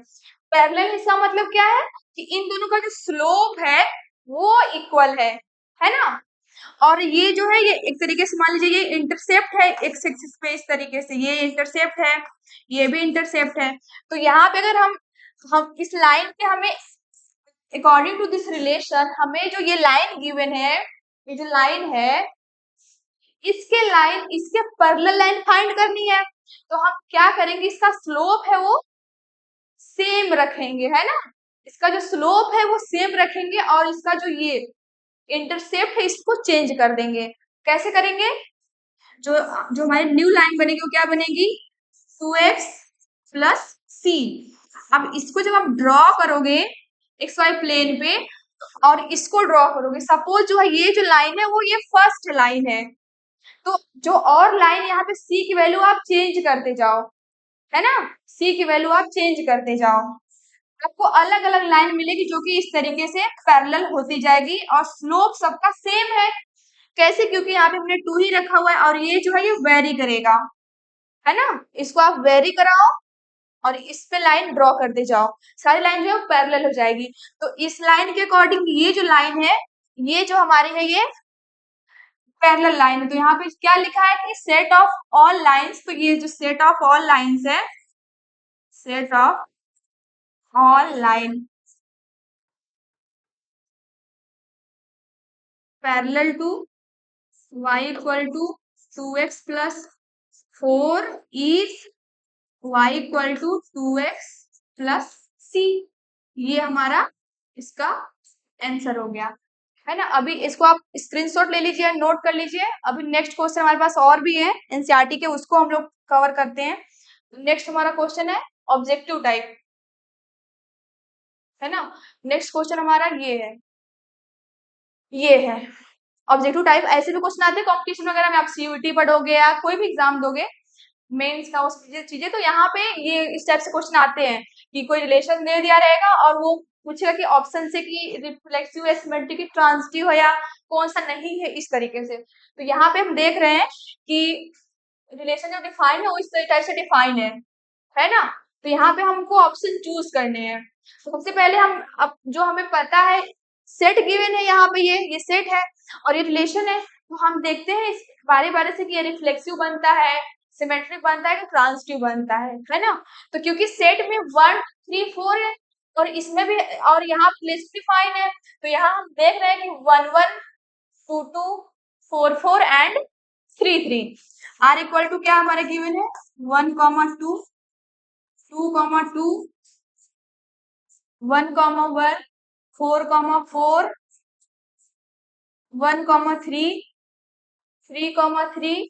पैरेलल, इसका मतलब क्या है कि इन दोनों का जो स्लोप है वो इक्वल है ना? और ये जो है ये एक तरीके से मान लीजिए ये इंटरसेप्ट है एक्स एक्सिस पे, इस तरीके से ये इंटरसेप्ट है, ये भी इंटरसेप्ट है। तो यहाँ पे अगर हम इस लाइन के हमें अकॉर्डिंग टू दिस रिलेशन हमें जो ये लाइन गिवन है, ये जो लाइन है इसके पैरेलल लाइन फाइंड करनी है। तो हम क्या करेंगे? इसका स्लोप है वो सेम रखेंगे, है ना? इसका जो स्लोप है वो सेम रखेंगे, और इसका जो ये इंटरसेप्ट है इसको चेंज कर देंगे। कैसे करेंगे? जो जो हमारी न्यू लाइन बनेगी वो क्या बनेगी? 2x+c। अब इसको जब आप ड्रॉ करोगे एक्स वाई प्लेन पे और इसको ड्रॉ करोगे, सपोज जो है ये जो लाइन है वो ये फर्स्ट लाइन है, तो जो और लाइन यहाँ पे c की वैल्यू आप चेंज करते जाओ, है ना? c की वैल्यू आप चेंज करते जाओ, आपको अलग अलग लाइन मिलेगी जो कि इस तरीके से पैरेलल होती जाएगी, और स्लोप सबका सेम है। कैसे? क्योंकि यहाँ पे हमने 2 ही रखा हुआ है और ये जो है ये वेरी करेगा, है ना? इसको आप वेरी कराओ और इस पे लाइन ड्रॉ करते जाओ, सारी लाइन जो है पैरेलल हो जाएगी। तो इस लाइन के अकॉर्डिंग ये जो लाइन है, ये जो हमारी है ये पैरेलल लाइन है। तो यहाँ पे क्या लिखा है कि सेट ऑफ ऑल लाइंस, तो ये जो सेट ऑफ ऑल लाइंस है, set of all line parallel to y equal to 2x plus 4 is y equal to 2x plus c, ये हमारा इसका आंसर हो गया, है ना? अभी इसको आप स्क्रीनशॉट ले लीजिए, नोट कर लीजिए। अभी नेक्स्ट क्वेश्चन हमारे पास और भी है एनसीईआरटी के, उसको हम लोग कवर करते हैं। नेक्स्ट हमारा क्वेश्चन है ऑब्जेक्टिव टाइप, है ना? नेक्स्ट क्वेश्चन हमारा ये है ऑब्जेक्टिव टाइप। ऐसे भी क्वेश्चन आते हैं कॉम्पिटिशन वगैरह में, आप सीयूईटी पढ़ोगे या कोई भी एग्जाम दोगे मेंस का, उस चीजें, तो यहाँ पे ये इस टाइप से क्वेश्चन आते हैं कि कोई रिलेशन दे दिया रहेगा और वो पूछेगा कि ऑप्शन से कि रिफ्लेक्सिव या सिमेट्रिक की ट्रांजिटिव है या कौन सा नहीं है, इस तरीके से। तो यहाँ पे हम देख रहे हैं कि रिलेशन जो डिफाइन है वो इस टाइप से डिफाइन है ना? तो यहाँ पे हमको ऑप्शन चूज करने हैं। तो सबसे पहले हम, अब जो हमें पता है सेट गिवन है, यहाँ पे ये सेट है और ये रिलेशन है, तो हम देखते हैं बारी बारी से कि ये रिफ्लेक्सिव बनता है, सिमेट्रिक बनता है कि ट्रांजिटिव बनता है ना? तो क्योंकि सेट में 1 3 4 है और इसमें भी, और यहाँ प्लेस डिफाइन है, तो यहाँ हम देख रहे हैं कि 1 1 2 2 4 4 एंड 3 3। आर इक्वल टू क्या हमारे गिवन है 1 2 2 2 1 1 4 4 1 3 3 3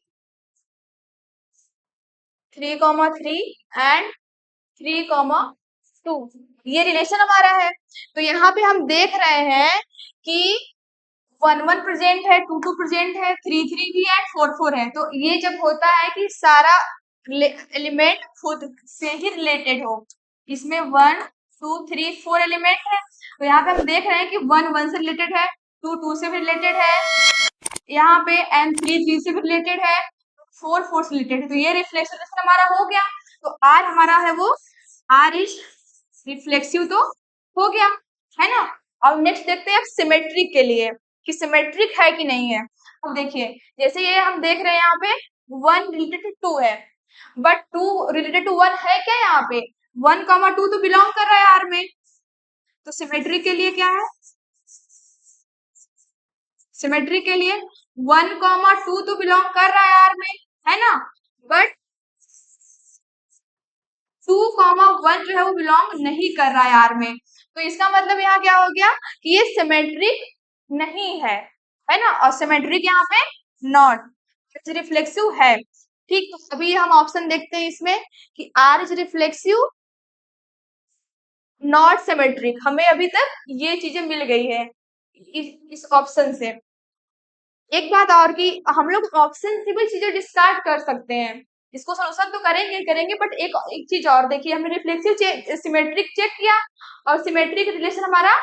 3 3 एंड 3 2, ये रिलेशन हमारा है। तो यहाँ पे हम देख रहे हैं कि 1 1 प्रेजेंट है, 2 2 प्रेजेंट है, 3 3 भी है, 4 4 है। तो ये जब होता है कि सारा एलिमेंट खुद से ही रिलेटेड हो, इसमें 1 2 3 4 एलिमेंट है, तो यहाँ पे हम देख रहे हैं कि 1 1 से रिलेटेड है, 2 2 से भी रिलेटेड है, यहाँ पे एंड 3 3 से भी रिलेटेड है, 4 4 से रिलेटेड है। तो ये रिफ्लेक्शन हमारा हो गया। तो आर हमारा है वो आर इज रिफ्लेक्सिव तो हो गया, है ना? अब नेक्स्ट देखते हैं अब सिमेट्रिक के लिए कि सिमेट्रिक है कि नहीं है। अब देखिए जैसे ये हम देख रहे हैं यहाँ पे 1 रिलेटेड टू 2 है, बट 2 रिलेटेड टू 1 है क्या? यहाँ पे 1 2 तो बिलोंग कर रहा है आर में, तो सिमेट्रिक के लिए क्या है? सिमेट्री के लिए 1 2 तो बिलोंग कर रहा है आर में, है ना? बट 2 1 जो है वो बिलोंग नहीं कर रहा है आर में। तो इसका मतलब यहाँ क्या हो गया कि ये सिमेट्रिक नहीं है ना? और सिमेट्रिक यहाँ पे नॉट, रिफ्लेक्सिव है। ठीक, तो अभी हम ऑप्शन देखते हैं इसमें कि R is reflexive not symmetric, हमें अभी तक ये चीजें मिल गई है इस ऑप्शन से। एक बात और कि हम लोग ऑप्शन से भी चीजें डिस्कार्ड कर सकते हैं, इसको सोल्यूशन तो करेंगे बट एक चीज और देखिए, हमने रिफ्लेक्सिव सिमेट्रिक चेक किया और सिमेट्रिक रिलेशन हमारा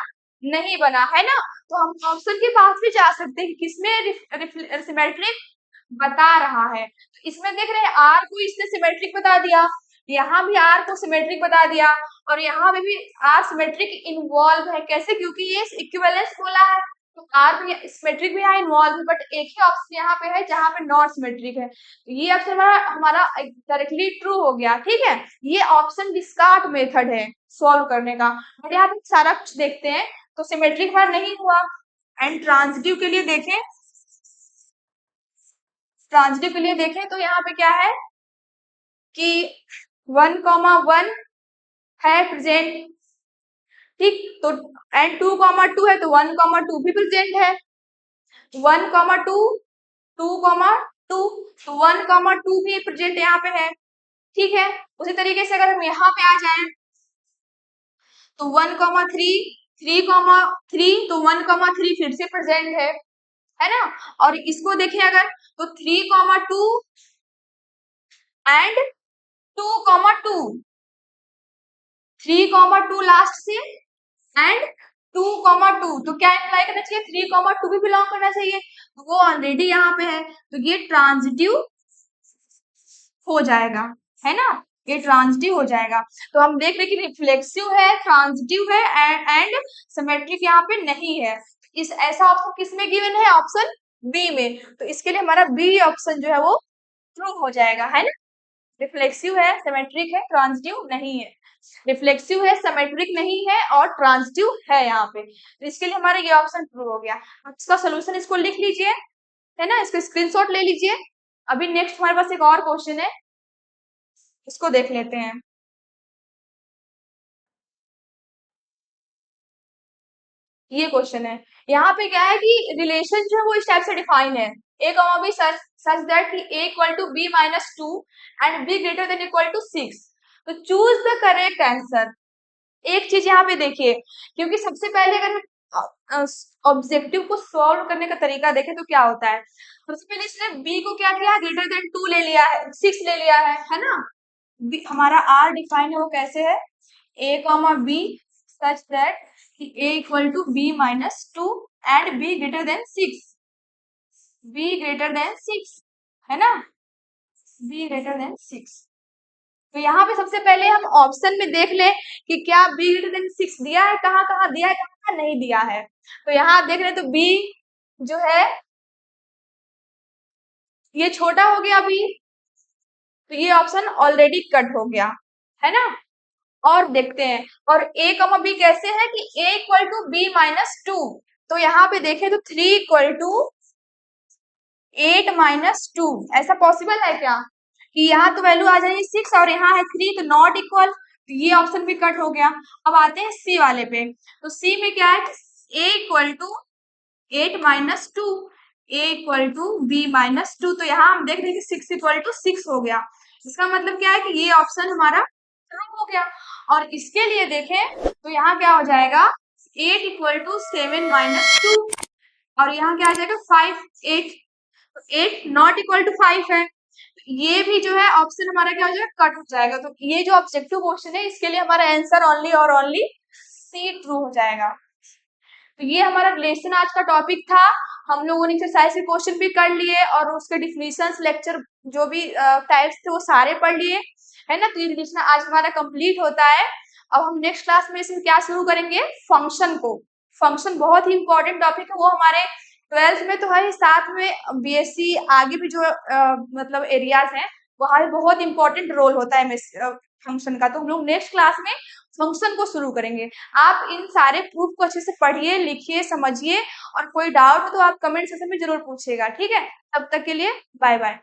नहीं बना, है ना? तो हम ऑप्शन के पास भी जा सकते हैं किसमें सिमेट्रिक बता रहा है। तो इसमें देख रहे हैं आर को इसने सिमेट्रिक बता दिया, यहाँ भी आर को सिमेट्रिक बता दिया और यहाँ पे भी आर सिमेट्रिक इन्वॉल्व है। कैसे? क्योंकि ये इक्विवेलेंस बोला है, तो आर भी सिमेट्रिक भी यहाँ इन्वॉल्व है, बट एक ही ऑप्शन यहाँ पे है जहाँ पे नॉट सिमेट्रिक है। तो ये ऑप्शन हमारा डायरेक्टली ट्रू हो गया, ठीक है? ये ऑप्शन डिस्कार्ड मेथड है सॉल्व करने का। बट यहाँ पे सारा कुछ देखते हैं, तो सिमेट्रिक हमारा नहीं हुआ। एंड ट्रांजिटिव के लिए देखें, ट्रांजिटिव के लिए देखें तो यहाँ पे क्या है कि 1 1 है प्रेजेंट, ठीक? तो एंड 2 2 है तो 1 2 भी प्रेजेंट है, 1 2 2 2, तो 1 2 भी प्रेजेंट यहाँ पे है, ठीक है? उसी तरीके से अगर हम यहाँ पे आ जाएं तो 1 3 3 3, तो 1 3 फिर से प्रेजेंट है ना? और इसको देखें अगर तो 3 2 एंड 2 2, 3 2 लास्ट से एंड 2,2 तो क्या इम्प्लाई करना चाहिए, 3,2 भी बिलोंग करना चाहिए, तो वो ऑलरेडी यहाँ पे है, तो ये ट्रांजिटिव हो जाएगा, है ना, ये ट्रांजिटिव हो जाएगा। तो हम देख रहे हैं कि रिफ्लेक्सिव है, ट्रांजिटिव है एंड सिमेट्रिक यहाँ पे नहीं है। इस ऐसा ऑप्शन किस में गिवन है, ऑप्शन बी में, तो इसके लिए हमारा बी ऑप्शन जो है वो ट्रू हो जाएगा, है ना। रिफ्लेक्सिव है, सिमेट्रिक है, ट्रांजिटिव नहीं है, रिफ्लेक्सिव है, सिमेट्रिक नहीं है और ट्रांजिटिव है यहाँ पे, तो इसके लिए हमारा ये ऑप्शन ट्रू हो गया। अब इसका सोल्यूशन इसको लिख लीजिए, है ना, इसका स्क्रीनशॉट ले लीजिए। अभी नेक्स्ट हमारे पास एक और क्वेश्चन है, इसको देख लेते हैं। ये क्वेश्चन है, यहाँ पे क्या है कि रिलेशन जो है वो इस टाइप से डिफाइन है, a comma B such that कि a equal to b minus 2 and b greater than equal to 6, तो चूज द करेक्ट आंसर। एक चीज यहाँ पे देखिए, क्योंकि सबसे पहले अगर ऑब्जेक्टिव को सॉल्व करने का तरीका देखें तो क्या होता है, सबसे पहले इसने बी को क्या किया, ग्रेटर देन 2 ले लिया है, 6 ले लिया है ना। हमारा आर डिफाइन है वो कैसे है, a comma B such that कि a equal to b minus 2 and b greater than 6, b greater than 6, है ना, बी ग्रेटर देन 6। तो यहाँ पे सबसे पहले हम ऑप्शन में देख ले कि क्या बी ग्रेटर देन 6 दिया है, कहाँ कहाँ दिया है, कहाँ नहीं दिया है। तो यहाँ आप देख रहे हैं तो बी जो है ये छोटा हो गया बी, तो ये ऑप्शन ऑलरेडी कट हो गया, है ना। और देखते हैं, और ए कमा बी कैसे है कि a equal to b minus 2, तो यहाँ पे देखें तो 3 इक्वल टू 8 माइनस 2, ऐसा पॉसिबल है क्या कि यहाँ तो वैल्यू आ जाएगी 6 और यहाँ है 3, तो नॉट इक्वल, तो ये ऑप्शन भी कट हो गया। अब आते हैं सी वाले पे, तो सी में क्या है, a equal to 8 minus 2, a equal to b minus 2, तो यहाँ हम देख रहे हैं कि 6 इक्वल टू 6 हो गया, इसका मतलब क्या है कि ये ऑप्शन हमारा ट्रू हो गया। और इसके लिए देखें तो यहाँ क्या हो जाएगा, 8 इक्वल टू 7 माइनस 2, और यहाँ क्या आ जाएगा 5, 8, तो 8 नॉट इक्वल टू 5 है, तो ये भी जो है ऑप्शन हमारा क्या हो जाएगा, कट हो जाएगा। तो ये जो ऑब्जेक्टिव क्वेश्चन है इसके लिए हमारा आंसर ओनली और ओनली सी ट्रू हो जाएगा। तो ये हमारा रिलेशन आज का टॉपिक था, हम लोगों ने एक्सरसाइज के क्वेश्चन भी कर लिए और उसके डिफिनीशंस लेक्चर जो भी टाइप्स थे वो सारे पढ़ लिए, है ना। तो ये रिलेशन आज हमारा कंप्लीट होता है। अब हम नेक्स्ट क्लास में इसमें क्या शुरू करेंगे, फंक्शन को। फंक्शन बहुत ही इंपॉर्टेंट टॉपिक है, वो हमारे 12th में तो है ही, साथ में बीएससी आगे भी जो मतलब एरियाज हैं वहाँ भी बहुत इंपॉर्टेंट रोल होता है फंक्शन का। तो हम लोग नेक्स्ट क्लास में फंक्शन को शुरू करेंगे। आप इन सारे प्रूफ को अच्छे से पढ़िए, लिखिए, समझिए, और कोई डाउट हो तो आप कमेंट सेक्शन में जरूर पूछिएगा, ठीक है। तब तक के लिए बाय बाय।